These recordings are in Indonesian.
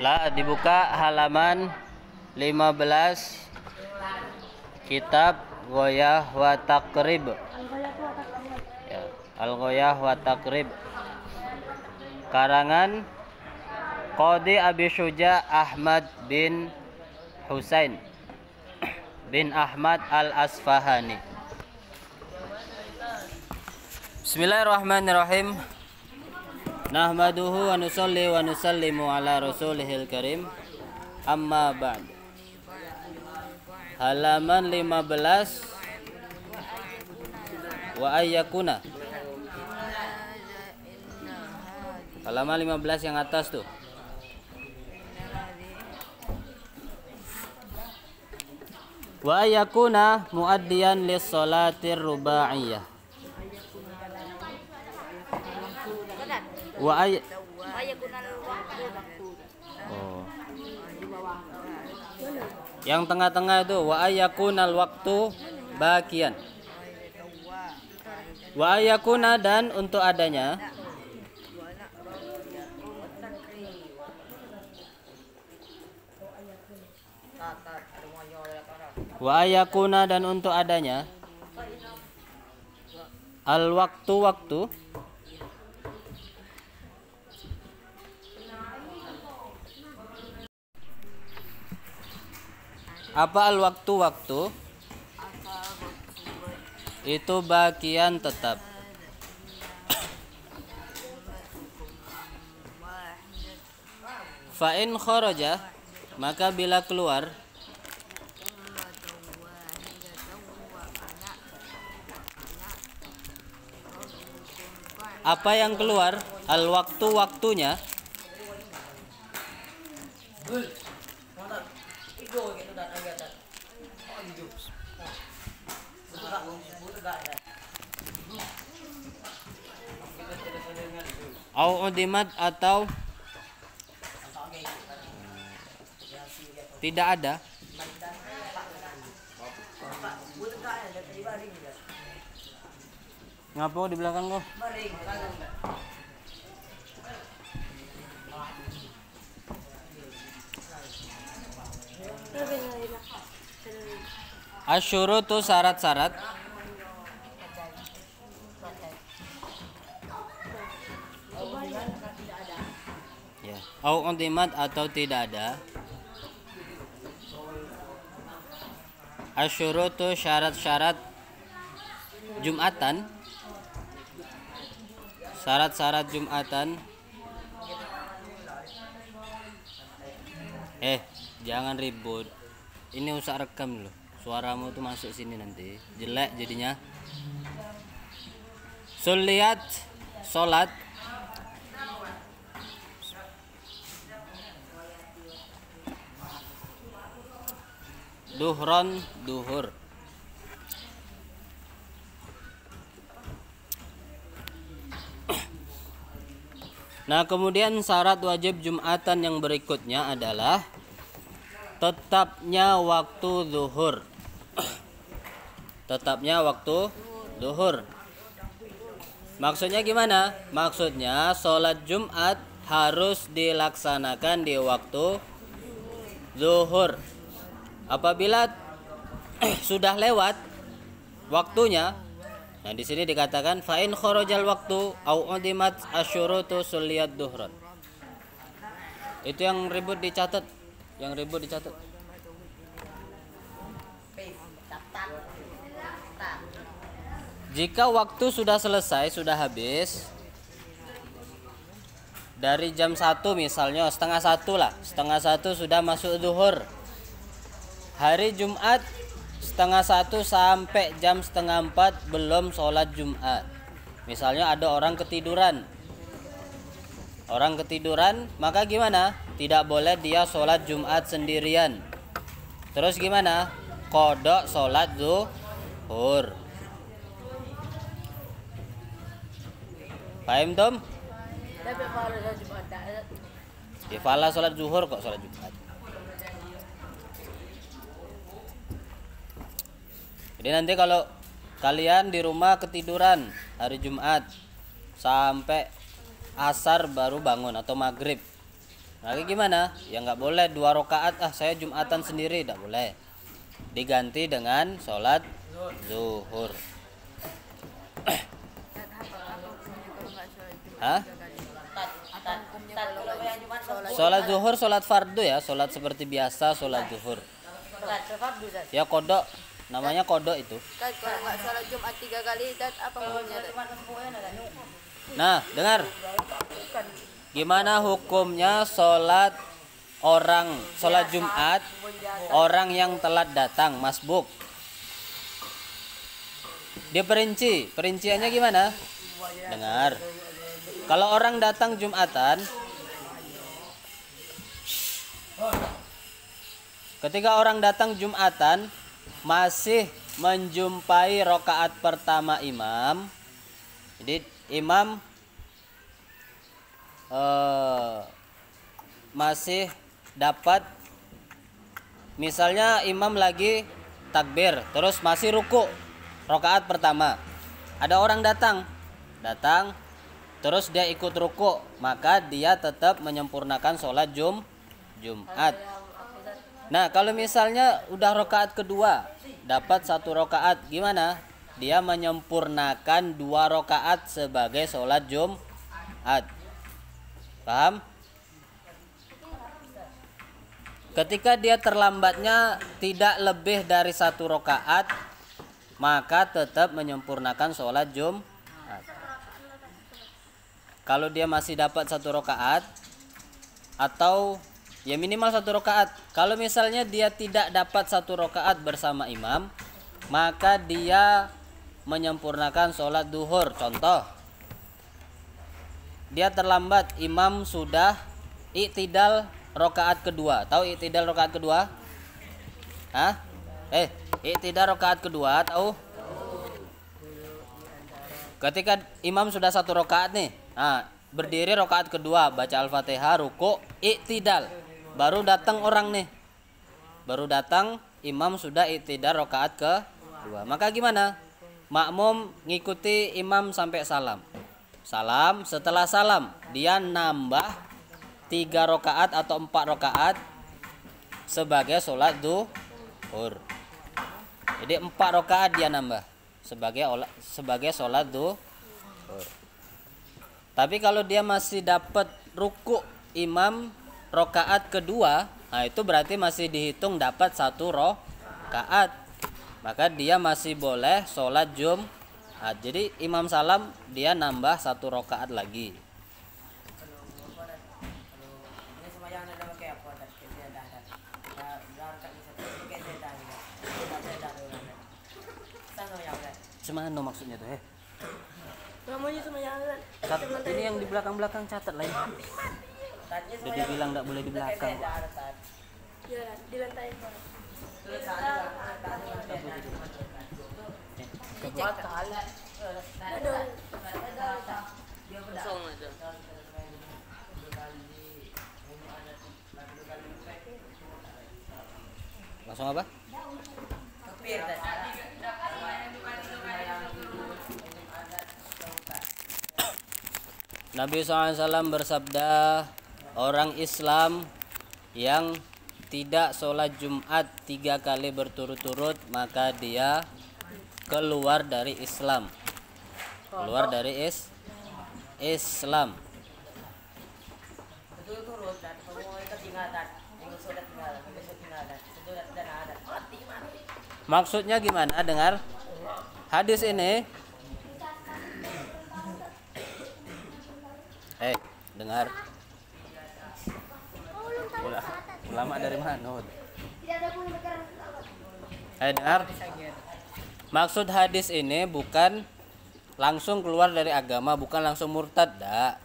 Lah, dibuka halaman 15 kitab Ghoyah wa Taqrib. Ya, Al-Ghoyah wa Taqrib. Karangan Qadhi Abi Syuja Ahmad bin Husain bin Ahmad Al-Asfahani. Bismillahirrahmanirrahim. Nahmaduhu wa nusalli wa nusallimu ala rasulihil karim. Amma ba'd. Halaman 15 wa ayyakuna. Halaman 15 yang atas tuh. Wa ayyakuna muaddiyan lis salatir rubaiyah. Wa ay Oh. Yang tengah-tengah itu wa ayakunal waktu bakian. Wa ayakuna dan untuk adanya. Wa ayakuna dan untuk adanya al waktu. Apa al waktu? Itu bagian tetap. Fa in kharaja, maka bila keluar apa yang keluar? Al waktunya. Au udimat atau tidak ada. Ngapa di belakang kok? Asyurutu syarat-syarat. Ya, au untimat atau tidak ada. Asyurutu syarat-syarat Jumatan. Syarat-syarat Jumatan. Jangan ribut. Ini usah rekam loh. Suaramu tuh masuk sini nanti. Jelek jadinya. Suliat salat. Duhron duhur. Nah, kemudian syarat wajib Jumatan yang berikutnya adalah tetapnya waktu zuhur. Tetapnya waktu zuhur. Maksudnya gimana? Maksudnya sholat Jumat harus dilaksanakan di waktu zuhur. Apabila sudah lewat waktunya, nah di sini dikatakan fa in kharajal waktu au udimat asyurutu suliyat duhran. Itu yang ribut dicatat, Jika waktu sudah selesai, sudah habis, dari jam 1 misalnya, setengah 1 lah, setengah 1 sudah masuk zuhur. Hari Jumat setengah 1 sampai jam setengah 4 belum sholat Jumat. Misalnya ada orang ketiduran, maka gimana? Tidak boleh dia sholat Jumat sendirian. Terus gimana? Kodok sholat zuhur. Paham Tom? Ifala sholat zuhur kok sholat Jumat. Jadi nanti kalau kalian di rumah ketiduran hari Jumat sampai asar baru bangun atau maghrib, Lagi gimana? Ya nggak boleh 2 rakaat, saya Jumatan sendiri, tidak boleh. Diganti dengan sholat zuhur. Hah? Sholat zuhur, sholat fardu ya, sholat seperti biasa, sholat zuhur. Ya kodok, namanya kodok itu. Kalau nggak sholat Jumat 3 kali, dan apa hukumnya? Nah, dengar. Gimana hukumnya sholat Jumat orang yang telat datang, masbuk? Dia perinciannya gimana? Dengar. Kalau orang datang Jumatan, ketika orang datang Jumatan masih menjumpai rakaat pertama imam, jadi imam masih dapat, misalnya imam lagi takbir terus masih ruku rakaat pertama, ada orang datang terus dia ikut ruku, maka dia tetap menyempurnakan sholat Jumat. Nah, kalau misalnya udah rakaat kedua dapat 1 rakaat, gimana? Dia menyempurnakan 2 rakaat sebagai sholat Jumat. Paham? Ketika dia terlambatnya tidak lebih dari 1 rakaat, maka tetap menyempurnakan sholat Jumat. Kalau dia masih dapat 1 rakaat, atau ya minimal 1 rakaat. Kalau misalnya dia tidak dapat 1 rakaat bersama imam, maka dia menyempurnakan sholat duhur. Contoh, dia terlambat, imam sudah i'tidal rakaat kedua. Tahu i'tidal rakaat kedua? Hah? I'tidal rakaat kedua tahu? Ketika imam sudah 1 rakaat nih, berdiri rakaat kedua, baca Al-Fatihah, ruku, i'tidal. Baru datang orang nih. Baru datang, imam sudah i'tidal rakaat kedua. Maka gimana? Makmum ngikuti imam sampai salam. Setelah salam dia nambah 3 rakaat atau 4 rakaat sebagai sholat duhur. Jadi 4 rakaat dia nambah sebagai sholat duhur. Tapi kalau dia masih dapat ruku imam rakaat kedua, nah itu berarti masih dihitung dapat 1 rakaat. Maka dia masih boleh sholat Jumat. Jadi imam salam dia nambah 1 rakaat lagi. Semana maksudnya tuh? Ini yang di belakang-belakang catat lah ya. Udah dibilang tidak boleh di belakang. Di lantai. Langsung apa? Nabi SAW bersabda, orang Islam yang tidak sholat Jumat 3 kali berturut-turut, maka dia keluar dari Islam. Keluar dari Islam. Maksudnya gimana? Dengar hadis ini. Dengar. Ulama dari mana? Dengar. Maksud hadis ini bukan langsung keluar dari agama, bukan langsung murtad, dak.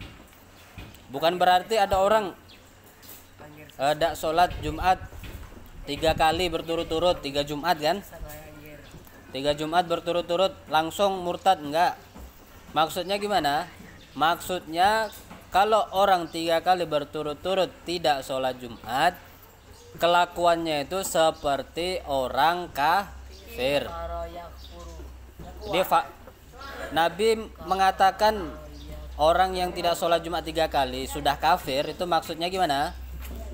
Bukan berarti ada orang dak sholat Jumat 3 kali berturut-turut, 3 Jumat kan? 3 Jumat berturut-turut langsung murtad, enggak. Maksudnya gimana? Maksudnya kalau orang 3 kali berturut-turut tidak sholat Jumat, kelakuannya itu seperti orang kafir. Jadi Nabi mengatakan orang yang tidak sholat Jumat 3 kali sudah kafir, itu maksudnya gimana?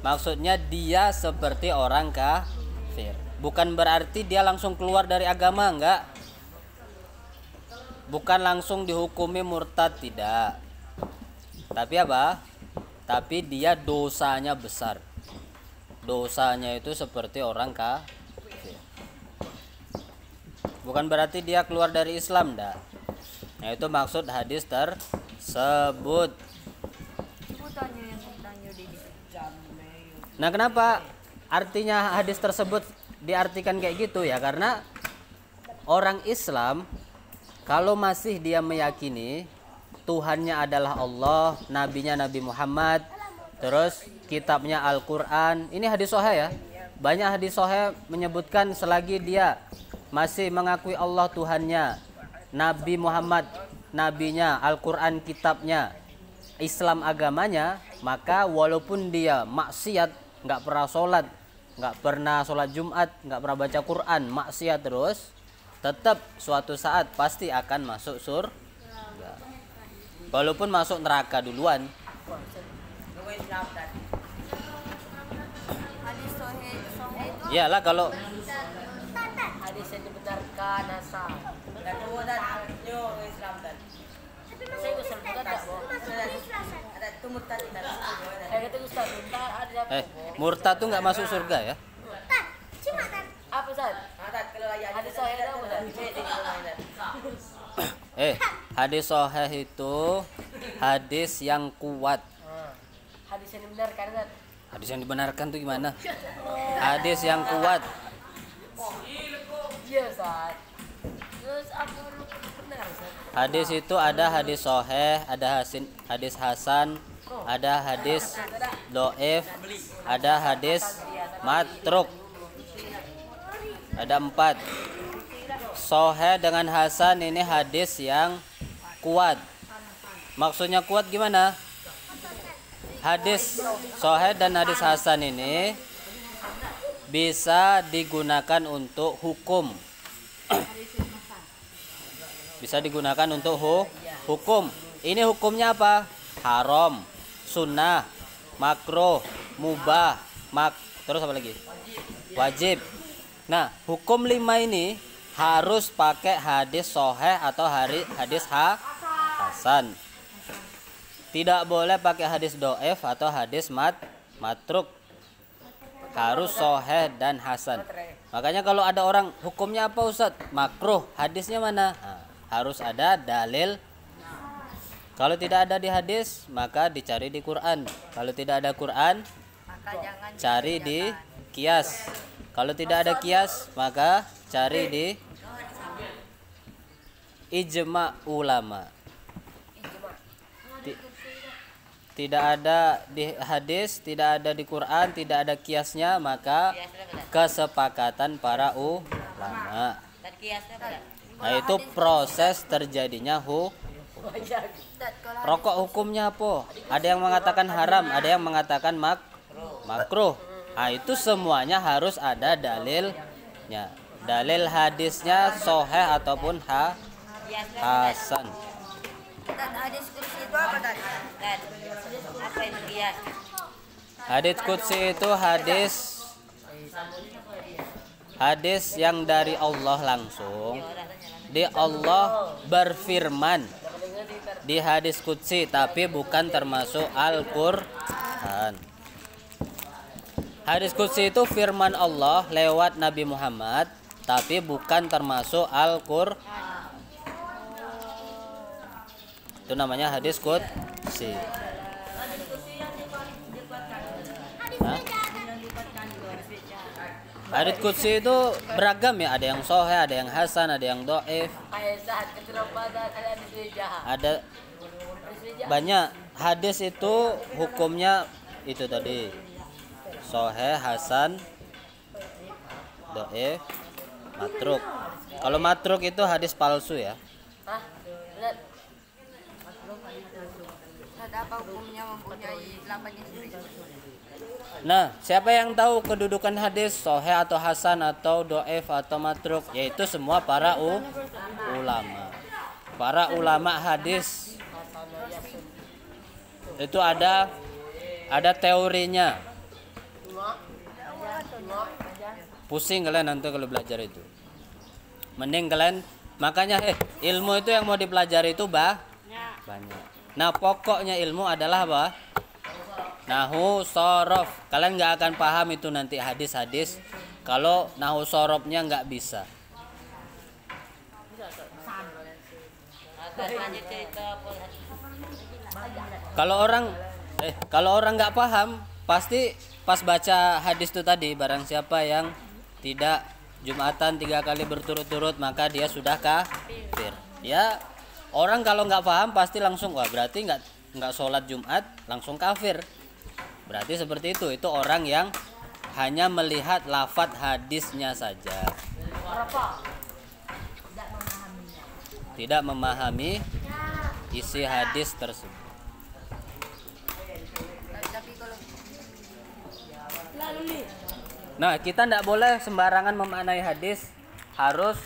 Maksudnya dia seperti orang kafir. Bukan berarti dia langsung keluar dari agama, enggak. Bukan langsung dihukumi murtad, tidak. Tapi apa? Tapi dia dosanya besar. Dosanya itu seperti orang kafir. Bukan berarti dia keluar dari Islam, enggak. Nah, itu maksud hadis tersebut. Nah, kenapa artinya hadis tersebut diartikan kayak gitu ya? Karena orang Islam kalau masih dia meyakini Tuhannya adalah Allah, nabinya Nabi Muhammad, terus kitabnya Al-Quran, ini hadis sahih ya. Banyak hadis sahih menyebutkan selagi dia masih mengakui Allah Tuhannya, Nabi Muhammad nabinya, Al-Quran kitabnya, Islam agamanya, maka walaupun dia maksiat, nggak pernah sholat, nggak pernah sholat Jumat, nggak pernah baca Quran, maksiat terus, tetap suatu saat pasti akan masuk surga. Walaupun masuk neraka duluan. Iyalah kalau hadis yang dibenarkan asal. Dan kemudian Islam dan. Saya usul murtad tak, Bo? Ada itu murtad tidak. Kata Ustaz, murtad tuh nggak masuk surga ya? Apa Ustaz? Hadis sahih itu apa Ustaz? Hadis sahih itu hadis yang kuat. Hadis yang dibenarkan Ustaz. Hadis yang dibenarkan tuh gimana? Hadis yang kuat. Iya Ustaz. Terus apa benar Ustaz? Hadis itu ada hadis sahih, ada hadis hasan, ada hadis dhaif, ada hadis matruk. Ada 4. Sahih dengan hasan ini hadis yang kuat. Maksudnya kuat gimana? Hadis sahih dan hadis hasan ini bisa digunakan untuk hukum. Bisa digunakan untuk hukum. Ini hukumnya apa? Haram, sunnah, makruh, mubah, terus apa lagi? Wajib. Nah, hukum 5 ini harus pakai hadis sahih atau hadis hasan. Tidak boleh pakai hadis dhaif atau hadis matruk. Harus sahih dan hasan. Makanya kalau ada orang hukumnya apa Ustaz? Makruh, hadisnya mana? Nah, harus ada dalil. Kalau tidak ada di hadis, maka dicari di Quran. Kalau tidak ada Quran, cari di kias. Kalau tidak ada kias, maka cari di ijma ulama. Tidak ada di hadis, tidak ada di Quran, tidak ada kiasnya, maka kesepakatan para ulama. Nah, itu proses terjadinya rokok hukumnya apa? Ada yang mengatakan haram, ada yang mengatakan makruh. Nah, itu semuanya harus ada dalilnya. Dalil hadisnya sahih ataupun hasan. Dan hadis kursi itu apa kan? Apa itu dia? Hadis qudsi itu hadis yang dari Allah langsung. Di Allah berfirman di hadis qudsi, tapi bukan termasuk Al-Qur'an. Hadis qudsi itu firman Allah lewat Nabi Muhammad, tapi bukan termasuk Al-Qur'an. Itu namanya hadis qudsi. Hadis qudsi itu beragam ya, ada yang sahih, ada yang hasan, ada yang dhaif. Ada banyak. Hadis itu hukumnya itu tadi. Sahih, hasan, dhaif, matruk. Kalau matruk itu hadis palsu ya. Apa hukumnya mempunyai 8 istri? Nah, siapa yang tahu kedudukan hadis sahih atau hasan atau dhaif atau matruk? Yaitu semua para ulama. Para ulama hadis itu ada teorinya. Pusing kalian nanti kalau belajar itu. Mending kalian makanya ilmu itu yang mau dipelajari itu banyak. Nah, pokoknya ilmu adalah apa? Nahu sorof. Kalian nggak akan paham itu nanti hadis-hadis kalau nahu sorofnya nggak bisa. Kalau orang nggak paham, pasti pas baca hadis itu tadi, barang siapa yang tidak Jumatan 3 kali berturut-turut maka dia sudah kafir. Ya, orang kalau nggak paham pasti langsung wah berarti nggak sholat Jumat langsung kafir. Berarti seperti itu. Itu orang yang hanya melihat lafadz hadisnya saja. Tidak memahami isi hadis tersebut. Nah, kita tidak boleh sembarangan memaknai hadis. Harus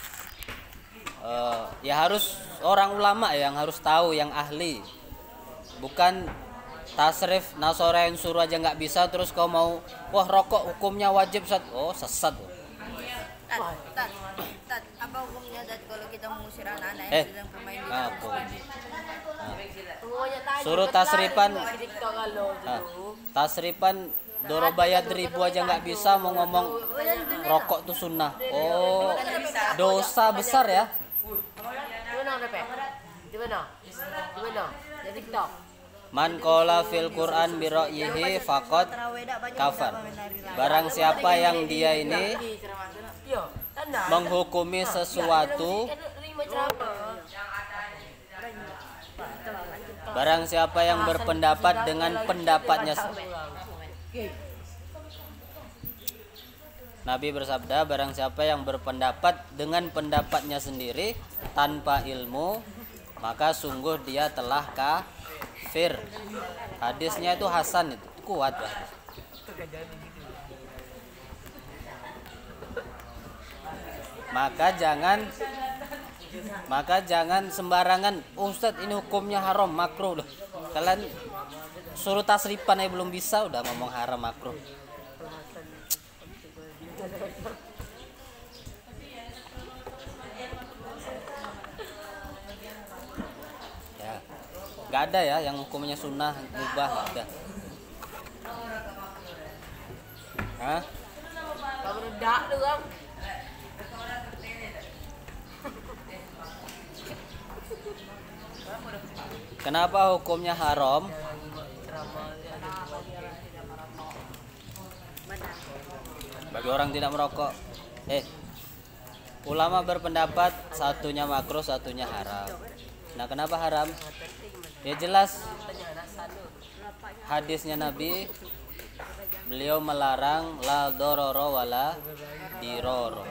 harus orang ulama yang harus tahu, yang ahli. Bukan tasrif nasorein suruh aja nggak bisa, terus kau mau wah rokok hukumnya wajib sesat. Tat, apa hukumnya kalau kita mengusir anak-anak yang sedang bermain di suruh tasrifan dorobayat ribu aja nggak bisa, mau ngomong rokok tuh sunnah. Oh, dosa besar ya. Man qala fil Qur'an bi ra'yihi faqad kafar. Barang siapa yang dia ini menghukumi sesuatu, barang siapa yang berpendapat dengan pendapatnya, Nabi bersabda, barang siapa yang berpendapat dengan pendapatnya sendiri tanpa ilmu, maka sungguh dia telah kafir. Hadisnya itu hasan, itu kuat hadis. Maka jangan sembarangan, Ustadz ini hukumnya haram makruh. Kalian suruh tasrifan aja belum bisa udah ngomong haram makruh. Ya, nggak ada ya yang hukumnya sunnah mubah, nggak ada. Hah? Kenapa hukumnya haram? Bagi orang tidak merokok. Ulama berpendapat satunya makruh, satunya haram. Nah, kenapa haram? Ya jelas hadisnya Nabi, beliau melarang la dororo wala diroro.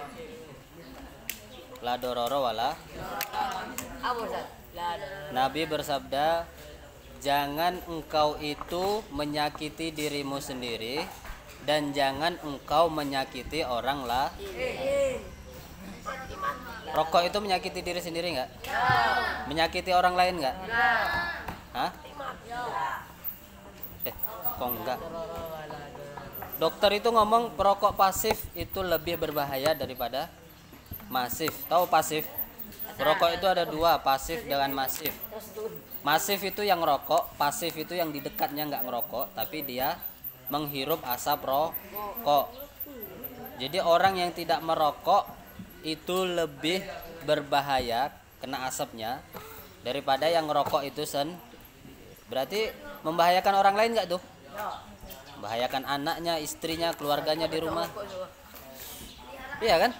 La dororo wala. Nabi bersabda, jangan engkau itu menyakiti dirimu sendiri dan jangan engkau menyakiti orang lain. Rokok itu menyakiti diri sendiri nggak? Menyakiti orang lain nggak? Hah? Kok enggak? Dokter itu ngomong perokok pasif itu lebih berbahaya daripada masif. Tahu pasif? Perokok itu ada dua, pasif dengan masif. Masif itu yang rokok, pasif itu yang di dekatnya nggak ngerokok, tapi dia menghirup asap rokok. Jadi orang yang tidak merokok itu lebih berbahaya kena asapnya daripada yang ngerokok itu berarti membahayakan orang lain nggak tuh? Membahayakan anaknya, istrinya, keluarganya di rumah. Iya kan?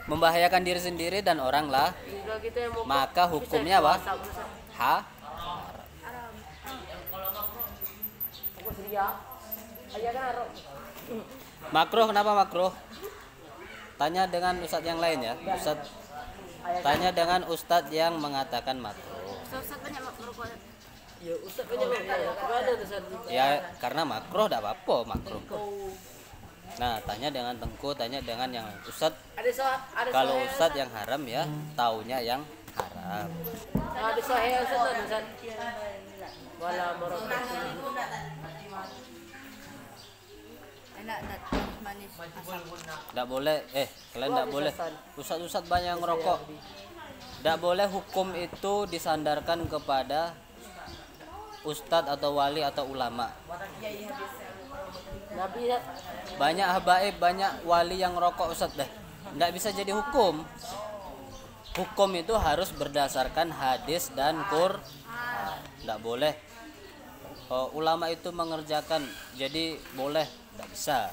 Membahayakan diri sendiri dan orang lah. Maka hukumnya apa? Makruh. Kenapa makruh? Tanya dengan ustadz yang lain ya. Tanya dengan ustadz yang mengatakan makruh. Ya karena makruh tidak apa-apa makruh. Nah, tanya dengan Tengku, tanya dengan yang ustadz. Kalau ustadz yang haram ya, taunya yang haram. enak dat manis asam. Tidak boleh. Kalian tidak boleh. Ustadz banyak yang ngerokok. Tidak boleh hukum itu disandarkan kepada ustadz atau wali atau ulama. Banyak habaib, banyak wali yang ngerokok ustadz dah. Tidak bisa jadi hukum. Hukum itu harus berdasarkan hadis dan Quran. Tidak boleh. Ulama itu mengerjakan, jadi boleh. Tidak bisa.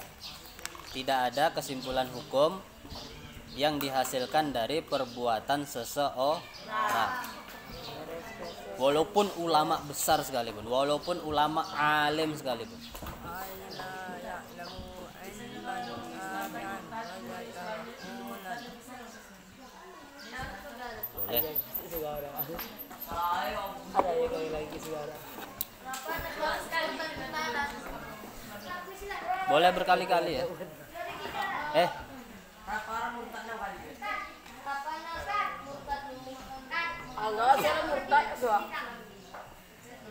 Tidak ada kesimpulan hukum yang dihasilkan dari perbuatan seseorang, walaupun ulama besar sekalipun, walaupun ulama alim sekalipun. Boleh. Boleh berkali-kali ya. Enggak, saya murtad doa.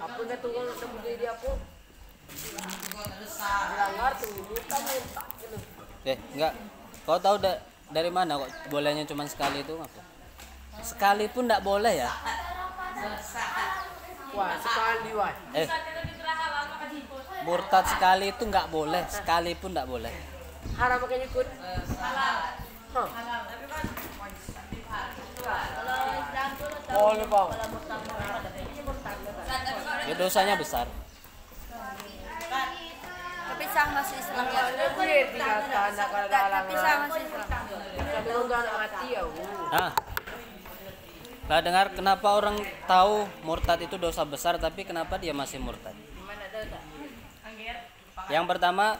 Apa nggak tunggu sebelum dia aku? Dilanggar tunggu murtad gitu. Enggak. Kau tahu dari mana kok bolehnya cuma sekali itu apa? Sekali pun enggak boleh ya. Wah, sekali wah. Murtad sekali itu enggak boleh, sekali pun enggak boleh. Haram makanya ikut. Halal. Boleh bang. Ya dosanya besar. Tapi sah masih Islam ya. Tapi sah masih Islam. Tapi udah mati ya. Nah, dengar kenapa orang tahu murtad itu dosa besar tapi kenapa dia masih murtad? Yang pertama,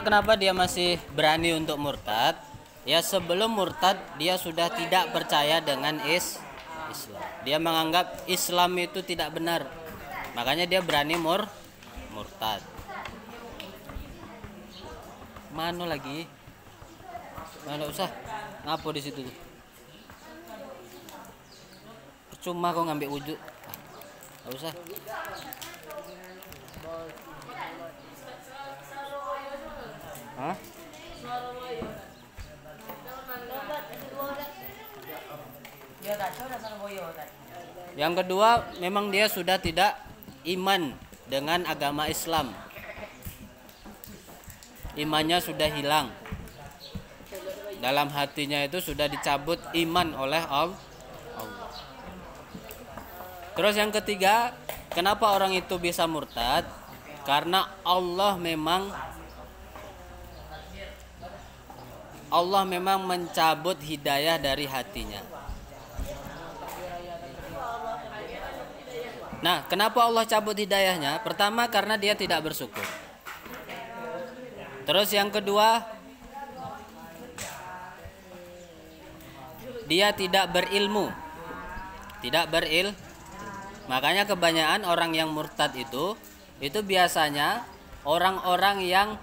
kenapa dia masih berani untuk murtad? Ya sebelum murtad dia sudah tidak percaya dengan Islam. Dia menganggap Islam itu tidak benar. Makanya dia berani murtad. Mana lagi? Nggak usah. Ngapa di situ? Percuma kau ngambil wujud. Nggak usah. Hah? Yang kedua, memang dia sudah tidak iman dengan agama Islam. Imannya sudah hilang. Dalam hatinya itu sudah dicabut iman oleh Allah. Terus yang ketiga, kenapa orang itu bisa murtad? Karena Allah memang mencabut hidayah dari hatinya. Nah, kenapa Allah cabut hidayahnya? Pertama, karena dia tidak bersyukur. Terus yang kedua, dia tidak berilmu. Makanya kebanyakan orang yang murtad itu biasanya orang-orang yang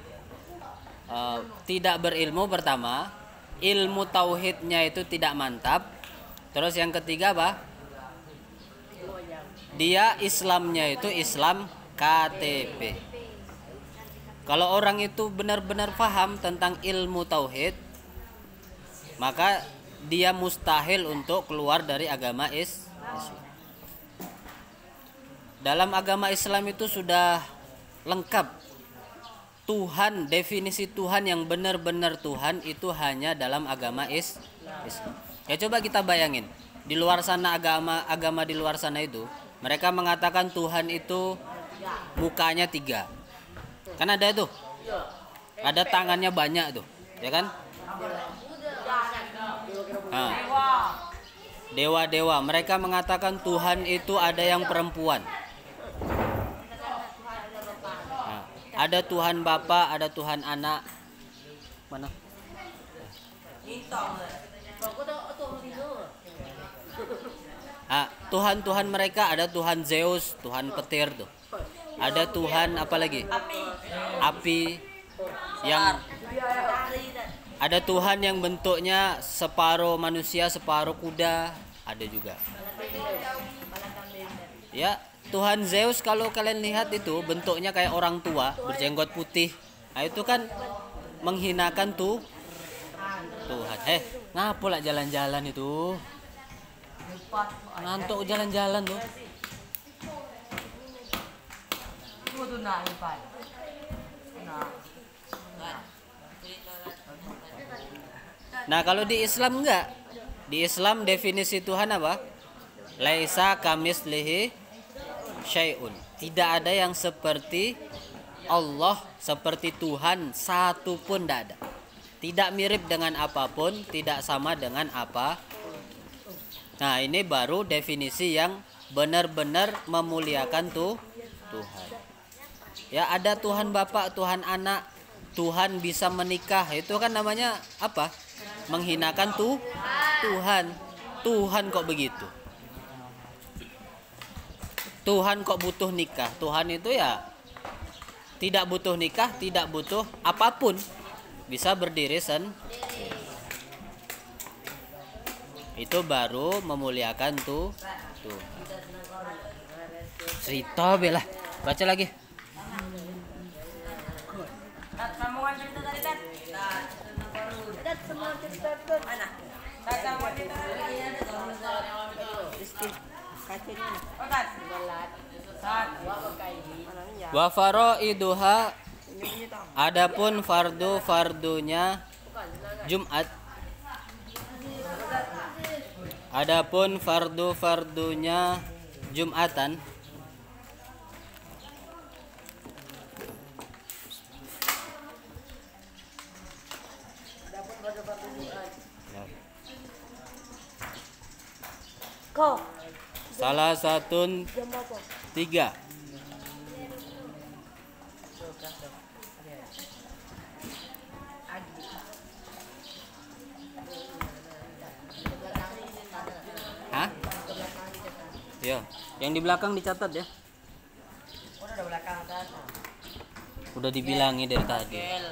tidak berilmu. Pertama, ilmu tauhidnya itu tidak mantap. Terus yang ketiga apa? Dia Islamnya itu Islam KTP. Kalau orang itu benar-benar paham tentang ilmu tauhid, maka dia mustahil untuk keluar dari agama Islam. Dalam agama Islam itu sudah lengkap. Tuhan, definisi Tuhan yang benar-benar Tuhan itu hanya dalam agama Islam. Ya coba kita bayangin, di luar sana agama di luar sana itu, mereka mengatakan Tuhan itu mukanya 3. Kan ada tuh. Ada tangannya banyak tuh, ya kan? Nah, dewa-dewa, mereka mengatakan Tuhan itu ada yang perempuan. Nah, ada Tuhan Bapa, ada Tuhan Anak. Mana? Tuhan-Tuhan mereka ada Tuhan Zeus, Tuhan petir tuh. Ada Tuhan apa lagi? Api yang Ada Tuhan yang bentuknya separuh manusia, separuh kuda, ada juga. Ya, Tuhan Zeus kalau kalian lihat itu bentuknya kayak orang tua, berjenggot putih. Nah, itu kan menghinakan Tuhan. Ngapa lah jalan-jalan itu? Ngantuk jalan-jalan tuh. Nah, kalau di Islam enggak. Di Islam definisi Tuhan apa? Laisa kamitslihi syai'un. Tidak ada yang seperti Allah, seperti Tuhan satu pun tidak ada. Tidak mirip dengan apapun, tidak sama dengan apa. Nah, ini baru definisi yang benar-benar memuliakan Tuhan. Ya, ada Tuhan Bapak, Tuhan Anak, Tuhan bisa menikah. Itu kan namanya apa? Menghinakan Tuhan. Tuhan kok begitu? Tuhan kok butuh nikah? Tuhan itu ya tidak butuh nikah, tidak butuh apapun. Bisa berdiri sendiri. Itu baru memuliakan Tuhan. Cerita bela. Baca lagi. Sambungan cerita tadi, Tat. Tat, semua cerita Tat. Mana? Tat, sambungan cerita tadi. Kacanya. Oh, Tat. Tat. Wa faraiduha, adapun fardu-fardunya Jumat. Adapun fardu-fardunya Jumatan. Kok? Salah satu Jam apa? 3. Hah? Ya, yang di belakang dicatat ya. Udah di belakang, Tat. Udah dibilangi dari tadi. Gel.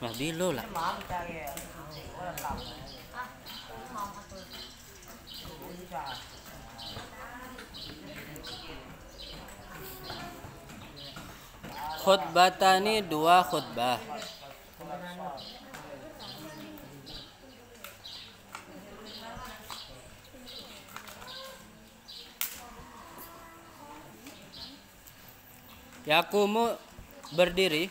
Nah, dulu lah. Maaf, Gel. Khutbatani, 2 khutbah. Yakumu berdiri.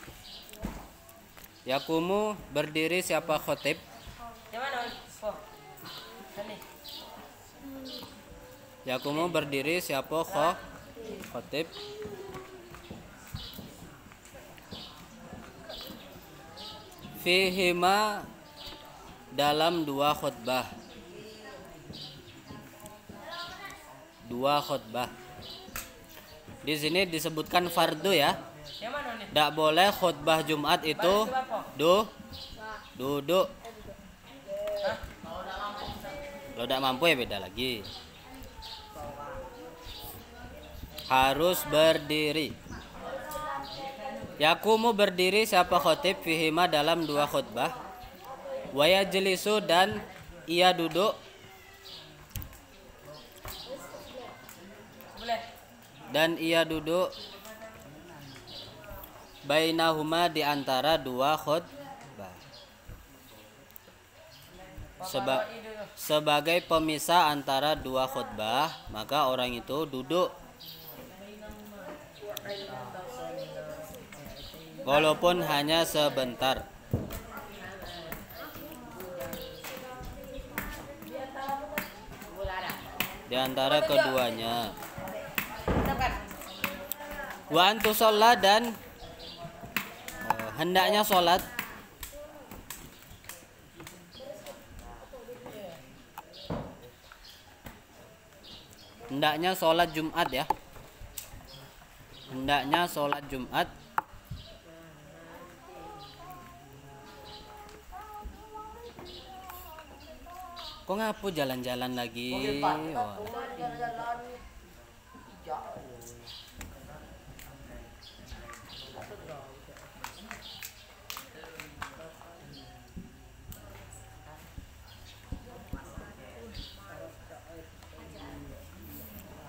Yakumu berdiri siapa khotib? Yang mana? Oh. Sini. Yakumu berdiri siapa khotib? Fihima, dalam 2 khutbah. 2 khutbah. Di sini disebutkan fardu ya. Yang mana nih? Tidak boleh khutbah Jumat itu duduk. Kalau tidak mampu ya beda lagi. Harus berdiri. Yakumu berdiri siapa khotib fihima dalam 2 khutbah. Waya jelisu, dan ia duduk. Dan ia duduk bainahuma, di antara 2 khutbah. Sebagai pemisah antara 2 khutbah, maka orang itu duduk. Walaupun hanya sebentar. Di antara keduanya. Wa antu sholat, dan hendaknya sholat. Hendaknya sholat Jumat ya. Hendaknya sholat Jumat. Kok ngapu jalan-jalan lagi? Wah.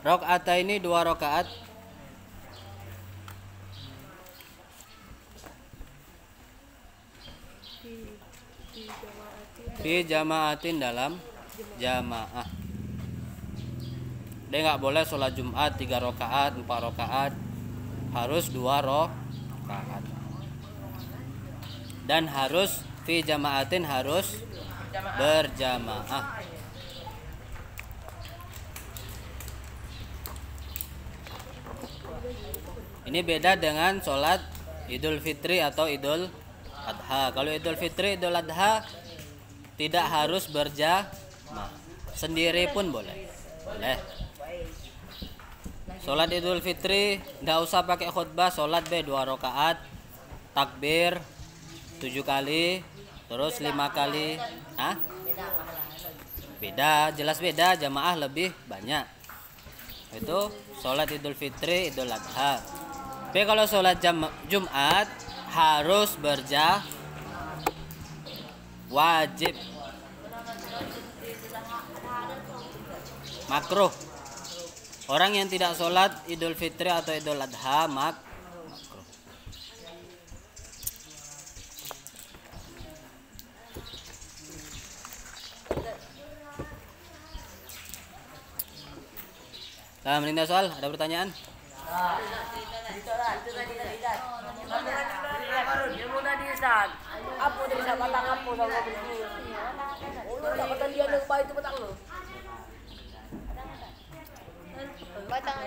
Rakaataini 2 rakaat. Fi jamaatin dalam jamaah. Dia nggak boleh sholat Jumat 3 rakaat, 4 rakaat, harus 2 rakaat. Dan harus fi jamaatin, harus berjamaah. Ini beda dengan sholat Idul Fitri atau Idul Adha. Kalau Idul Fitri, Idul Adha tidak harus berjamaah, sendiri pun boleh. Boleh. Sholat Idul Fitri nggak usah pakai khutbah, sholat 2 rakaat, takbir 7 kali, terus 5 kali. Hah? Beda, jelas beda. Jamaah lebih banyak. Itu sholat Idul Fitri, Idul Adha. Tapi kalau sholat Jumat harus wajib. Makruh. Orang yang tidak sholat Idul Fitri atau Idul Adha makruh. Nah, Melinda soal, ada pertanyaan? Batang.